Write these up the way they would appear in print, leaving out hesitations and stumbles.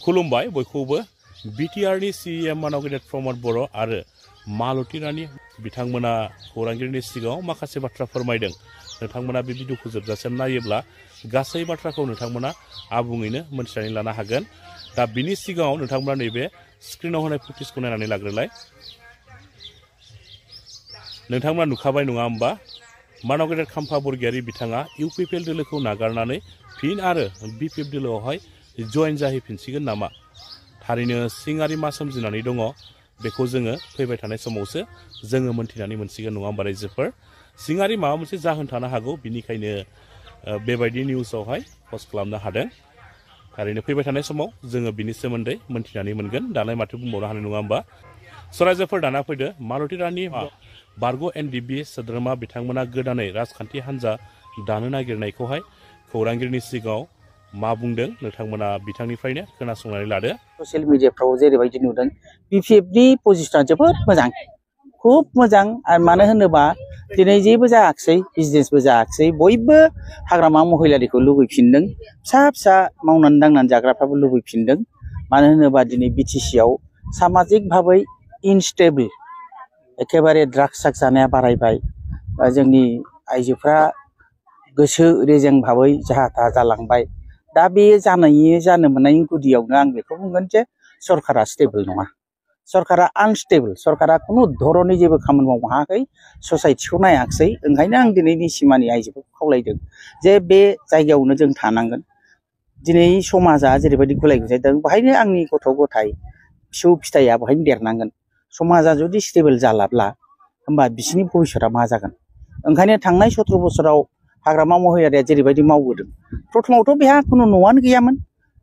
खुलुमबाय बयखौबो बिटिआरनि सीएम मानाव गेदेर प्रमद बर' आरो मालती रानी बिथांमोना खौरांगिरिनि सिगाङाव माखासे बाथ्रा फोरमायदों। नोंथांमोना बे भिडिअखौ जोबजासिम नायोब्ला गासै बाथ्राखौ नोंथांमोना आबुङैनो मोनथिनानै लानो हागोन। दा बिनि सिगाङाव नोंथांमोना नैबे स्क्रिनाव होनाय फुटेजखौ नायनानै लाग्रोलाय। नोंथांमोना नुखाबाय नङा होमबा? मानाव गेदेर खाम्फा बरगयारी बिथाङा इउपिपिएल दोलोखौ नागारनानै फिन आरो बिपिएफ दोलोआवहाय जयेन जाहैफिनसिगोन नामा? थारैनो सिङारि मा सोमजिनानै दङ बेखौ जोङो फैबाय थानाय समावसो जोङो मोनथिनानै मोनसिगोन नङा होमबा रायजोफोर? सिङारि माबा मोनसे जाहोन थानो हागौ, बिनिखायनो बेबायदि निउसावहाय पस्ट खालामनो हादों। थारैनो फैबाय थानाय समाव जोङो बिनि सोमोन्दै मोनथिनानै मोनगोन। दालाय माथो बुंबावनो हानाय नङा होमबा? रायजोफोर दाना फैदो मालती रानी बारग' एनडिबि सोद्रोमा बिथांमोना गोदानै राजखान्थि हान्जा दानो नागिरनायखौहाय खौरांगिरिनि सिगाङाव मा बुंदों नोंथांमोना बिथांनिफ्रायनो खोनासंनानै लादो। ससियेल मिडियाफ्राव जेरैबायदि नुदों बिपिएफनि पजिशना जोबोद मोजां, खुब मोजां। आरो मानो होनोबा दिनै जेबो जायाखिसै, बिजनेसबो जायाखिसै, बयबो हाग्रामा महिलारिखौ लुबैफिनदों, फिसा फिसा मावनानै दांनानै जाग्राफ्राबो लुबैफिनदों। मानो होनोबा दिनै बिटिसिआव सामाजिक भाबै इनस्टेबल, एखेबारे ड्राग्स जानाया बारायबाय, जोंनि आइजोफ्रा गोसो रेजें भाबै जाहा थाहा जालांबाय। दा बे जानो मोननायनि गुदियावनो आं बेखौ बुंगोन जे सरकारा स्टेबल नङा, सरकारा आनस्टेबल, सरकारा खुनु धरननि जेबो खामानि मावनो हायाखै, ससाइटिखौ नायाखिसै। ओंखायनो आं दिनैनि सिमानि आइजोफोरखौ खावलायदों जे बे जायगायावनो जों थानांगोन। दिनै समाजा जेरैबायदि गुलाय गुजाय जादों, बेहायनो आंनि गथ' गथाय फिसौ फिथाइया बेहायनो देरनांगोन। समाजा जुदि स्टेबल जालाब्ला होमबा बिसिनि भबिष्यतआ मा जागोन? ओंखायनो थांनाय 17 बोसोराव हाग्रामा महिलारिया जेरैबायदि मावबोदों, प्रथमावथ' बेहा खुनु न'आनो गैयामोन।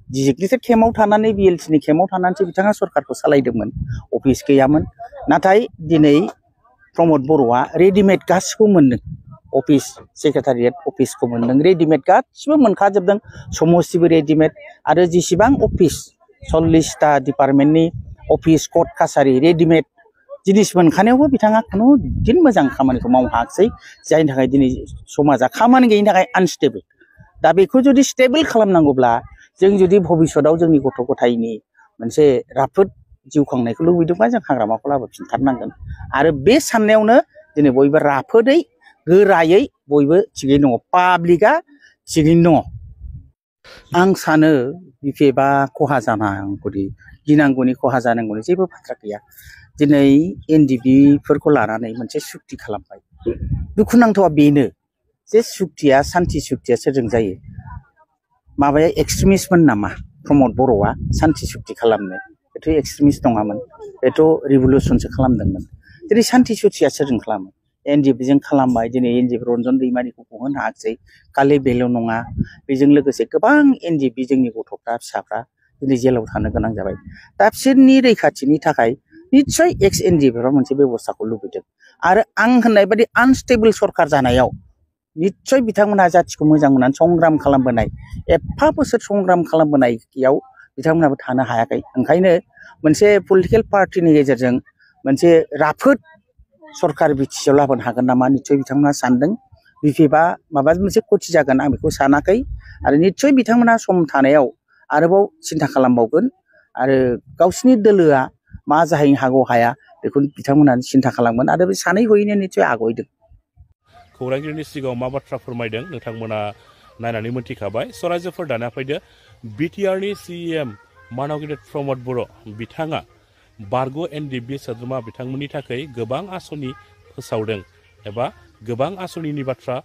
डिजिग्नेटेड केम्पआव थानानै, बिएलटिनि केम्पआव थानानैसो बिथाङा सरकारखौ सालायदोंमोन, अफिस गैयामोन। नाथाय दिनै प्रमद बर'आ रेडिमेड गासिखौबो मोनदों, अफिस सेक्रेटारियेट अफिसखौ मोनदों, रेडिमेड गासिबो मोनखाजोबदों, समस्तिबो रेडिमेड। आरो जेसेबां अफिस 40टा डिपार्टमेन्टनि अफिस कर्ट कासारि रेडिमेड जिनिस मोनखानायावबो बिथाङा खुनु दिन मोजां खामानिखौ मावनो हायाखिसै, जायनि थाखाय दिनै समाजा खामानि गैयिनि थाखाय आनस्टेबल। दा बेखौ जुदि स्टेबल खालामनांगौब्ला जों जुदि भबिष्यतआव जोंनि गथ' गथायनि मोनसे राफोद जिउ खांनायखौ लुबैदोंबा जों हाग्रामाखौ लाबोफिनथारनांगोन। आरो बे साननायावनो दिनै बयबो राफोदै गोरायै बयबो थिगैनो दङ, पाब्लिकआ थिगैनो दङ। आं सानो बिपिएफआ खहा जानांगौनि, गिनांगौनि, खहा जानांगौनि जेबो बाथ्रा गैया। दिनै एनडिबिफोरखौ लानानै मोनसे सुक्ति खालामबाय। दुखुनांथावा बेनो जे सुक्तिया, सान्थि सुक्तिया सोरजों जायो? माबाया एक्सट्रिमिस्टमोन नामा प्रमद बर'आ सान्थि सुक्ति खालामनो? बेथ' एक्सट्रिमिस्ट नङामोन, बेथ' रिभलुसनसो खालामदोंमोन। दिनै सान्थि सुक्तिया सोरजों खालामो? एनडिबिजों खालामबाय। दिनै एनडिबि रन्जन दैमारिखौ गहोनो हायाखिसै, खालि बेल' नङा, बेजों लोगोसे गोबां एनडिबि जोंनि गथ'फ्रा, फिसाफ्रा दिनै जेलाव थानो गोनां जाबाय। दा बिसोरनि रैखाथिनि थाखाय निस्सय एक्स एनडिबिफ्रा मोनसे बेब'स्थाखौ लुबैदों। आरो आं होननाय बायदि आनस्टेबल सरकार जानायाव निस्सय बिथांमोनहा जाथिखौ मोजां मोननानै संग्राम खालामबोनाय, एफा बोसोर संग्राम खालामबोनायाव बिथांमोनाबो थानो हायाखै। ओंखायनो मोनसे पलिटिकेल पार्टिनि गेजेरजों मोनसे राफोद सरकार बिटिसिआव लाबोनो हागोन नामा निस्सय बिथांमोना सानदों। बिपिएफआ माबा मोनसे खथि जागोन आं बेखौ सानाखै। आरो निस्सय बिथांमोना सम थानायाव आरोबाव सिन्था खालामबावगोन। आरो गावसिनि दोलोआ मा जाहैनो हागौ हाया बेखौ बिथांमोना सिन्था खालामगोन। आरो बे सानै हयैनो निस्सय आगयदों। खौरांगिरिनि सिगाङाव मा बाथ्रा फोरमायदों नोंथांमोना नायनानै मोनथिखाबाय। रायजोफोर दाना फैदो बिटिआरनि सीएम मानाव गेदेर प्रमद बर' बिथाङा बारग' एनडिबि सोद्रोमा बिथांमोननि थाखाय गोबां आसनि फोसावदों एबा गोबां आसनिनि बाथ्रा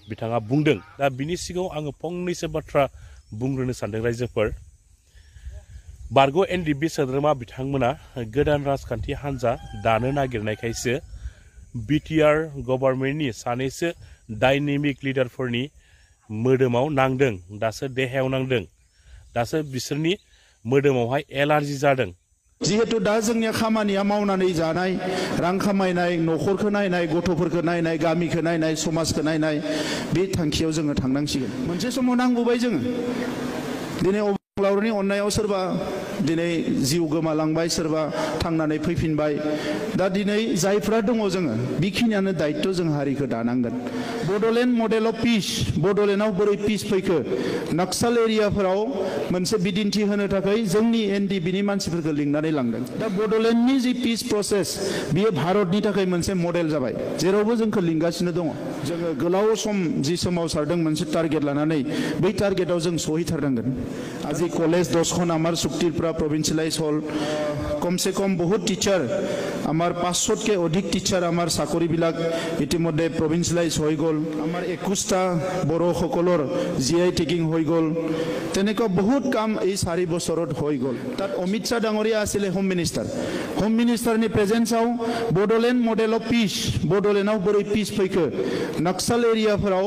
बिथाङा बुंदों। दा बिनि सिगाङाव आङो फंनैसो बाथ्रा बुंग्रोनो सानदों रायजोफोर। बारग' एनडिबि सोद्रोमा बिथांमोना गोदान राजखान्थि हान्जा दानो नागिरनायखायसो बिटिआर गभर्नमेन्टनि सानैसो डाइनेमिक लिडारफोरनि मोदोमाव नांदों, दासो देहायाव नांदों, दासो बिसोरनि मोदोमावहाय एलार्जि जादों। जिहेतु दा जोंनिया खामानिया मावनानै जानाय, रां खामायनाय, न'खरखौ नायनाय, गथ'फोरखौ नायनाय, गामिखौ नायनाय, समाजखौ नायनाय, बे थांखियाव जोङो थांनांसिगोन। मोनसे समाव नांगौबाय जोङो दिनै अबंलावरिनि अननायाव सोरबा दिनै जिउ गोमालांबाय सोरबा थांनानै फैफिनबाय दा दिनै जायफ्रा दङ जोङो बेखिनियानो दायित्व जों हारिखौ दानांगोन बड'लेण्ड मडेल अफ पिस बड'लेण्डआव बोरै पिस फैखो नक्साल एरियाफोराव मोनसे बिदिन्थि होनो थाखाय जोंनि एनडिबिनि मानसिफोरखौ लिंनानै लांदों दा बड'लेण्डनि जि पिस प्रसेस बियो भारतनि थाखाय मोनसे मडेल जाबाय जेरावबो जोंखौ लिंगासिनो दङ जोङो गोलाव सम जि सोमावसारदों मोनसे टारगेट लानानै बै टारगेटआव जों सहैथारनांगोन আজি कलेज 10খন আমাৰ চুক্তিৰ পৰা প্ৰভিন্সিয়েলাইজ হ'ল কমসে কম বহুত টিচাৰ আমাৰ 500কে অধিক টিচাৰ আমাৰ চাকৰিবিলাক ইতিমধ্যে প্ৰভিন্সিয়েলাইজ হৈ গ'ল আমাৰ 21টা বড়োসকলৰ জিআই টেকিং হৈ গ'ল তেনেকুৱা বহুত কাম এই 4 বছৰত হৈ গ'ল তাত অমিত শাহ ডাঙৰীয়া আছিলে হোম মিনিষ্টাৰনি প্ৰেজেন্সआव बड'लेण्ड मडेल अफ पिस बड'लेण्डआव बोरै पिस फैखो नक्साल एरियाफोराव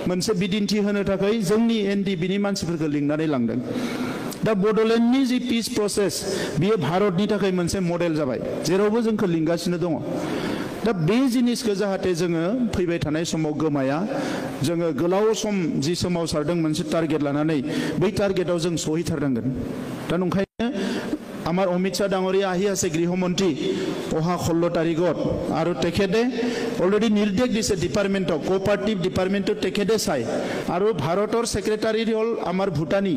मोनसे बिदिन्थि होनो थाखाय जोंनि एनडिबिनि मानसिफोरखौ लिंनानै लांदों दा बड'लेण्डनि जि पिस प्रसेस बियो भारतनि थाखाय मोनसे मडेल जाबाय जेरावबो जोंखौ लिंगासिनो दङ दा बे जिनिसखौ जाहाथे जोङो फैबाय थानाय समाव गोमाया जोङो गोलाव सम जि सोमावसारदों मोनसे टारगेट लानानै बै टारगेटआव जों सहैथारनांगोन दा नंखायनो আমাৰ অমিত শাহ ডাঙৰীয়া আহি আছে গৃহমন্ত্ৰী অহা 16 তাৰিখত আৰু তেখেতে অলৰেডি নিৰ্দেশ দিছে ডিপাৰ্টমেণ্টক কোঅপাৰেটিভ ডিপাৰ্টমেণ্টত তেখেতে চাই আৰু ভাৰতৰ সেক্ৰেটাৰী হ'ল আমাৰ ভূটানী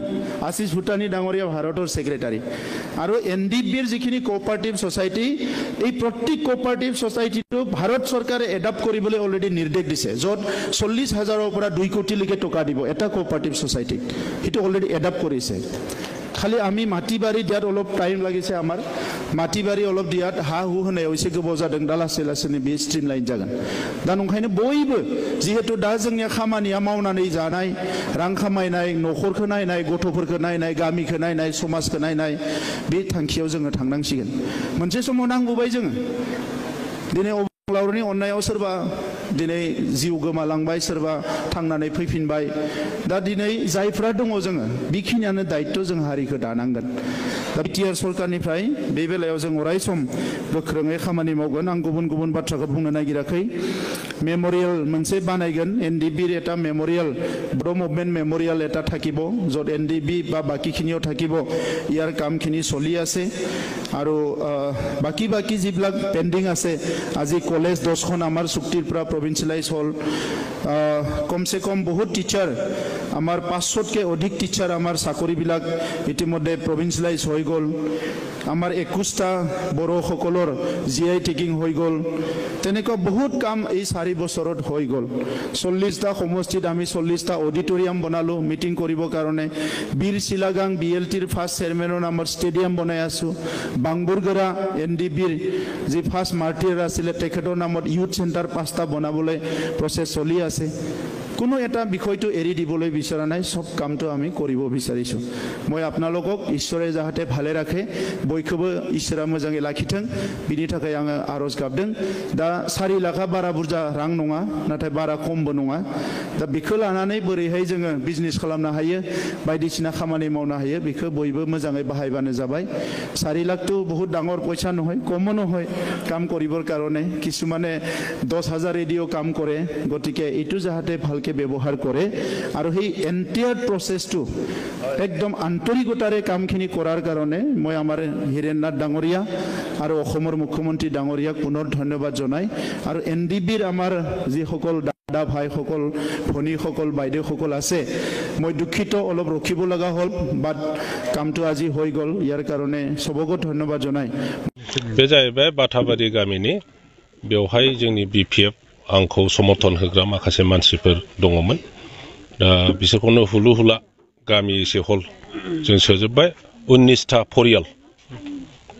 আশিষ ভূটানী ডাঙৰীয়া ভাৰতৰ সেক্ৰেটাৰী আৰু এনডিবিৰ যিখিনি কোঅপাৰেটিভ সোসাইটি এই প্ৰত্যেক কোঅপাৰেটিভ সোসাইটিটো ভাৰত চৰকাৰে এডাপ্ট কৰিবলৈ অলৰেডি নিৰ্দেশ দিছে য'ত 40,000ৰ পৰা 2 কোটিলৈকে টকা দিব এটা কোঅপাৰেটিভ সোসাইটি সেইটো অলৰেডি এডাপ্ট কৰিছে খালি আমি মাটি বাৰী দিয়াত অলপ টাইম লাগিছে আমাৰ মাটি বাৰী অলপ দিয়াত হা হু होनायाव एसे गोबाव जादों दा लासै लासैनो बे स्ट्रिमलाइन जागोन दा नंखायनो बयबो जिहेतु दा जोंनिया खामानिया मावनानै जानाय रां खामायनाय न'खरखौ नायनाय गथ'फोरखौ नायनाय गामिखौ नायनाय समाजखौ नायनाय बे थांखियाव जोङो थांनांसिगोन मोनसे समाव नांगौबाय जोङो दिनै लावरनि अननायाव सोरबा दिनै जिउ गोमालांबाय सोरबा थांनानै फैफिनबाय दा दिनै जायफ्रा दङ जोङो बेखिनियानो दायित्व जों हारिखौ दानांगोन दा बिटिआर सरकारनिफ्राय बे बेलायाव जों अराय सम गोख्रोङै खामानि मावगोन आं गुबुन गुबुन बाथ्राखौ बुंनो नागिराखै मेम'रियेल मोनसे बानायगोन एनडिबिर এটা मेम'रियेल बड' मुभमेन्ट मेम'रियेल এটা থাকিব য'ত এনডিবি বা বাকীখিনিও থাকিব ইয়াৰ কামখিনি চলি আছে আৰু বাকি যিবিলাক পেণ্ডিং আছে আজি কলেজ 10খন আমাৰ চুক্তিৰ পৰা প্ৰভিন্সিয়েলাইজ হ'ল কমসে কম বহুত টিচাৰ আমাৰ 500কে অধিক টিচাৰ আমাৰ চাকৰিবিলাক ইতিমধ্যে প্ৰভিন্সিয়েলাইজ হৈ গ'ল আমাৰ 21টা বড়োসকলৰ জিআই টেকিং হৈ গ'ল তেনেকুৱা বহুত কাম এই 4 বছৰত হৈ গ'ল 40টা সমষ্টিত আমি 40টা অডিটৰিয়াম বনালো মিটিং কৰিবৰ কাৰণে বীৰ শিলাগাং বিএলটিৰ ফাৰ্ষ্ট চেয়াৰমেনৰ নামৰ ষ্টেডিয়াম বনাই আছো বাংবুৰগৰা এনডিবিৰ যি ফাৰ্ষ্ট মাৰ্টিৰ আছিলে তেখেতৰ নামত ইউথ চেণ্টাৰ 5টা বনাবলৈ প্ৰচেছ চলি আছে কোনো এটা বিষয়টো এৰি দিবলৈ বিচৰা নাই সব কামটো আমি কৰিব বিচাৰিছো মই আপোনালোকক ঈশ্বৰে যাহতে ভালে ৰাখে বয়खौबो ঈশ্বৰা मोजाङै लाखिथों बिनि थाखाय आङो आरज गाबदों दा 4 लाखा बारा बुरजा रां नङा नाथाय बारा खमबो नङा दा बेखौ लानानै बोरैहाय जोङो बिजनेस खालामनो हायो बायदिसिना खामानि मावनो हायो बेखौ बयबो मोजाङै बाहायबानो जाबाय 4 लाखটো बहुत ডাঙৰ পইচা নহয় কম নহয় কাম কৰিবৰ কাৰণে কিছুমানে 10,000 ৰেডিও কাম কৰে গতিকে এইটো যাহতে ভালকে ব্যৱহাৰ কৰে আৰু সেই এন্টায়াৰ প্ৰসেসটো একদম আন্তৰিকতাৰে কামখিনি কৰাৰ কাৰণে মই আমাৰ হিৰেননাথ ডাঙৰীয়া আৰু অসমৰ মুখ্যমন্ত্ৰী ডাঙৰীয়াক পুনৰ ধন্যবাদ জনাই আৰু এনডিবিৰ আমাৰ যি সকল দাদা ভাইসকল ভনীসকল বাইদেউসকল আছে মই দুখিত অলপ ৰখিব লগা হ'ল বাট কামটো আজি হৈ গ'ল ইয়াৰ কাৰণে সবকে ধন্যবাদ জনাই बे जाहैबाय बाथाबारि गामिनि बेवहाय जोंनि बिपिएफ आंखौ समर्थन होग्रा माखासे मानसिफोर दङमोन दा बिसोरखौनो हुलु हुला गामि एसे हल जों सोजोबबाय 19टा परियाल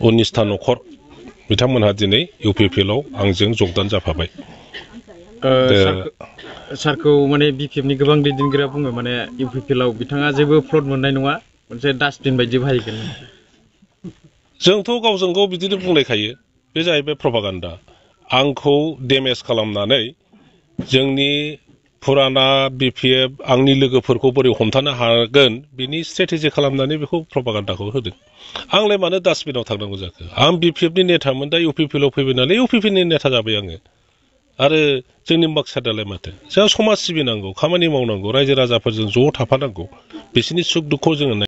19टा नखर बिथांमोनहा दिनै इउपिपिएलआव आंजों जगदान जाफाबाय सारखौ माने बिपिएफनि गोबां दैदेनगिरिया बुङो माने इउपिपिएलआव बिथाङा जेबो फ्लट मोननाय नङा मोनसे डास्टबिन बायदि बाहायगोन जोंथ' गावजों गाव बिदिनो बुंलायखायो बे जाहैबाय प्रपागान्डा आंखौ डेमेज खालामनानै जोंनि पुराना बिपिएफ आंनि लोगोफोरखौ बोरै हमथानो हागोन बिनि स्ट्रेटेजि खालामनानै बेखौ प्रपागान्डाखौ होदों आंलाय मानो डास्टबिनाव थांनांगौ जाखो आं बिपिएफनि नेतामोन दा इउपिपिएलआव फैबाय नालाय इउपिपिनि नेता जाबाय आङो आरो जोंनि माकसादालाय माथो जों समाज सिबिनांगौ खामानि मावनांगौ रायजो राजाफोरजों ज' थाफानांगौ बिसोरनि सुख दुखखौ जोङो